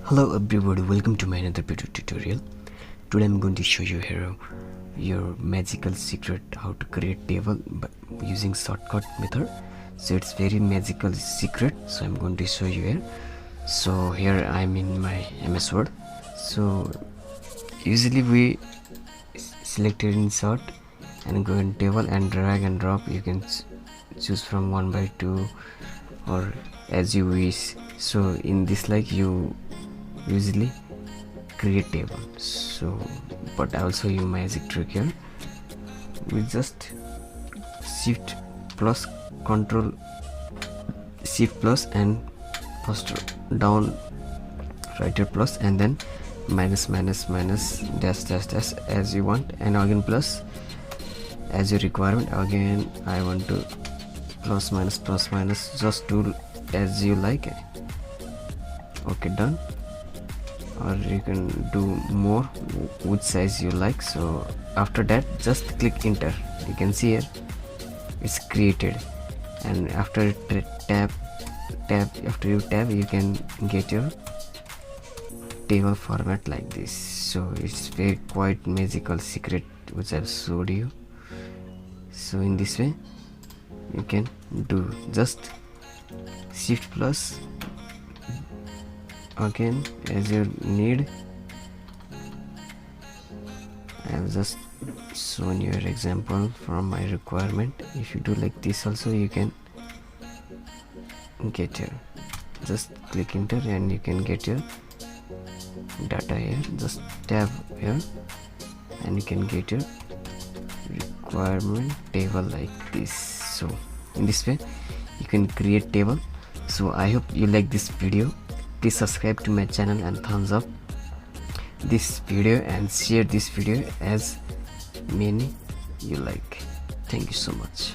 Hello everybody, welcome to my another video tutorial. Today I'm going to show you here your magical secret how to create table but using shortcut method. So it's very magical secret, so I'm going to show you here. So here I'm in my MS Word. So usually we select it insert and go in table and drag and drop. You can choose from 1 by 2 or as you wish. So in this, like, you usually create table. So but I'll show you magic trick here. We just shift plus control shift plus and first down right here plus and then minus dash dash as you want, and again plus as your requirement. Again I want to plus minus, just do as you like. Okay, done. Or you can do more which size you like. So after that just click enter. You can see here it's created, and after tap after you tap you can get your table format like this. So it's very quite magical secret which I've showed you. So in this way you can do just shift plus again as you need. I have just shown you an example from my requirement. If you do like this also you can get your, just click enter and you can get your data here. Just tab here and you can get your requirement table like this. So in this way you can create table. So I hope you like this video. Please subscribe to my channel and thumbs up this video and share this video as many you like. Thank you so much.